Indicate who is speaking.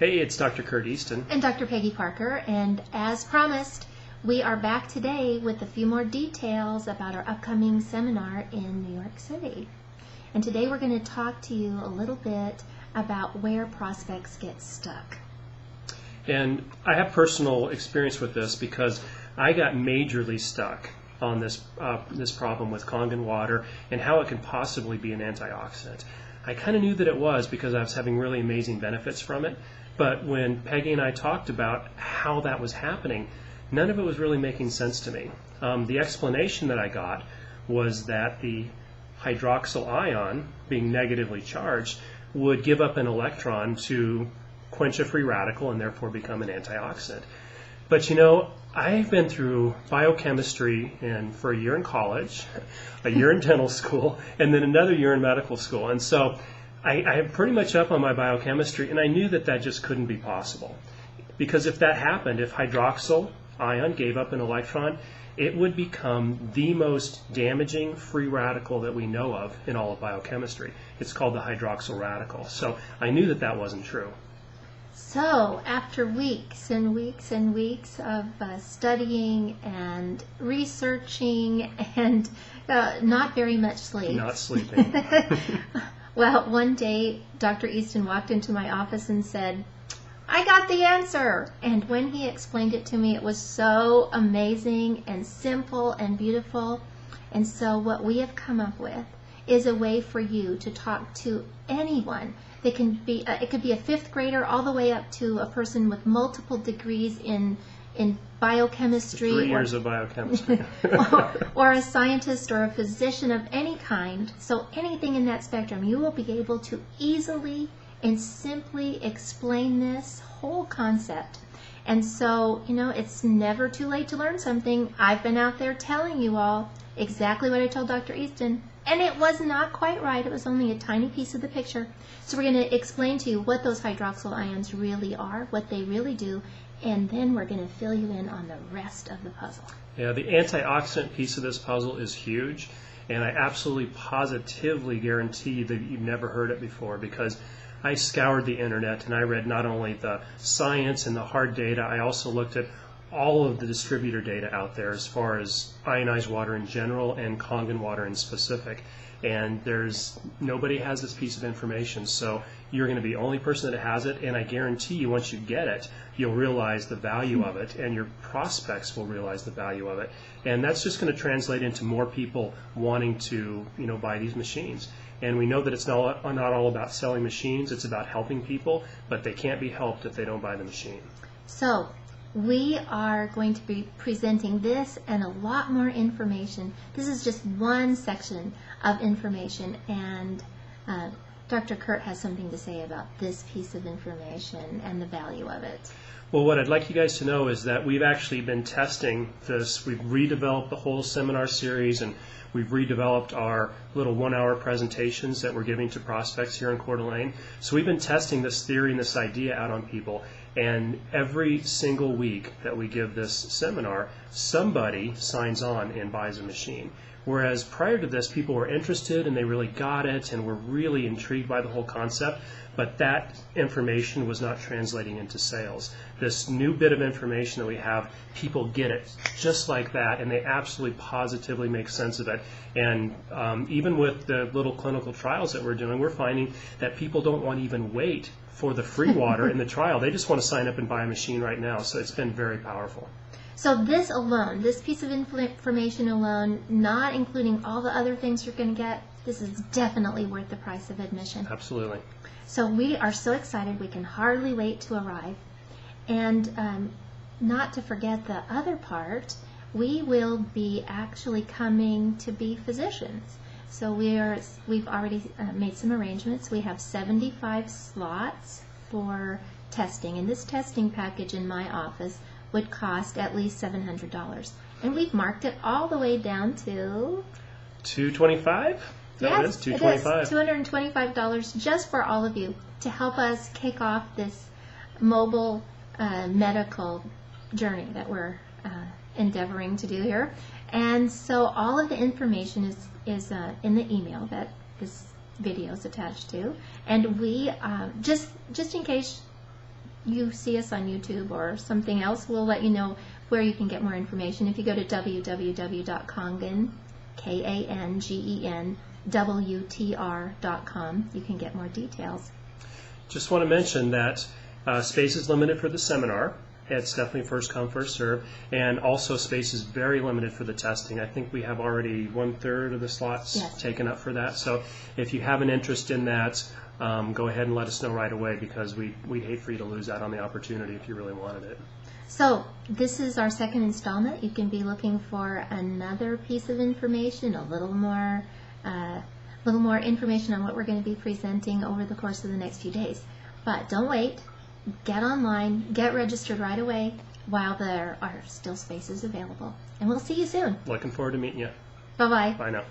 Speaker 1: Hey, it's Dr. Kurt Easton.
Speaker 2: And Dr. Peggy Parker, and as promised, we are back today with a few more details about our upcoming seminar in New York City. And today we're going to talk to you a little bit about where prospects get stuck.
Speaker 1: And I have personal experience with this because I got majorly stuck on this problem with Kangen water and how it can possibly be an antioxidant. I kind of knew that it was because I was having really amazing benefits from it, but when Peggy and I talked about how that was happening, none of it was really making sense to me. The explanation that I got was that the hydroxyl ion, being negatively charged, would give up an electron to quench a free radical and therefore become an antioxidant. But you know, I've been through biochemistry for a year in college, a year in dental school, and then another year in medical school. And so I'm pretty much up on my biochemistry, and I knew that that just couldn't be possible. Because if that happened, if hydroxyl ion gave up an electron, it would become the most damaging free radical that we know of in all of biochemistry. It's called the hydroxyl radical. So I knew that that wasn't true.
Speaker 2: So, after weeks and weeks and weeks of studying and researching and not very much sleep.
Speaker 1: Not sleeping.
Speaker 2: Well, one day, Dr. Easton walked into my office and said, "I got the answer!" And when he explained it to me, it was so amazing and simple and beautiful. And so what we have come up with is a way for you to talk to anyone. They can be, it could be a fifth grader all the way up to a person with multiple degrees in biochemistry.
Speaker 1: 3 years of biochemistry.
Speaker 2: or a scientist or a physician of any kind. So anything in that spectrum, you will be able to easily and simply explain this whole concept. And so, you know, it's never too late to learn something. I've been out there telling you all exactly what I told Dr. Easton. And it was not quite right. It was only a tiny piece of the picture. So we're going to explain to you what those hydroxyl ions really are, what they really do, and then we're going to fill you in on the rest of the puzzle.
Speaker 1: Yeah, the antioxidant piece of this puzzle is huge, and I absolutely positively guarantee that you've never heard it before, because I scoured the internet and I read not only the science and the hard data, I also looked at all of the distributor data out there as far as ionized water in general and Kangen water in specific. And nobody has this piece of information, so you're going to be the only person that has it, and I guarantee you once you get it, you'll realize the value of it, and your prospects will realize the value of it. And that's just going to translate into more people wanting to, buy these machines. And we know that it's not all about selling machines, it's about helping people, but they can't be helped if they don't buy the machine.
Speaker 2: So, we are going to be presenting this and a lot more information. This is just one section of information, and Dr. Kurt has something to say about this piece of information and the value of it.
Speaker 1: Well, what I'd like you guys to know is that we've actually been testing this. We've redeveloped the whole seminar series, and we've redeveloped our little 1-hour presentations that we're giving to prospects here in Coeur d'Alene. So we've been testing this theory and this idea out on people. And every single week that we give this seminar, somebody signs on and buys a machine. Whereas prior to this, people were interested and they really got it and were really intrigued by the whole concept, but that information was not translating into sales. This new bit of information that we have, people get it just like that, and they absolutely positively make sense of it. And even with the little clinical trials that we're doing, we're finding that people don't want to even wait for the free water in the trial. They just want to sign up and buy a machine right now. So it's been very powerful.
Speaker 2: So this alone, this piece of information alone, not including all the other things you're going to get, this is definitely worth the price of admission.
Speaker 1: Absolutely.
Speaker 2: So we are so excited we can hardly wait to arrive. And not to forget the other part, we will be actually coming to be physicians. So we've already made some arrangements. We have 75 slots for testing, and this testing package in my office would cost at least $700. And we've marked it all the way down to
Speaker 1: $225?
Speaker 2: Yes,
Speaker 1: it is $225.
Speaker 2: $225 just for all of you to help us kick off this mobile medical journey that we're endeavoring to do here. And so all of the information is in the email that this video is attached to. And we, just in case you see us on YouTube or something else, we'll let you know where you can get more information. If you go to www.kangen, Kangen, WTR.com, you can get more details.
Speaker 1: Just want to mention that space is limited for the seminar. It's definitely first come, first serve, and also space is very limited for the testing. I think we have already 1/3 of the slots taken up for that. So if you have an interest in that, go ahead and let us know right away, because we'd hate for you to lose out on the opportunity if you really wanted it.
Speaker 2: So this is our second installment. You can be looking for another piece of information, a little more information on what we're going to be presenting over the course of the next few days. But don't wait. Get online, get registered right away while there are still spaces available. And we'll see you soon.
Speaker 1: Looking forward to meeting you.
Speaker 2: Bye-bye.
Speaker 1: Bye now.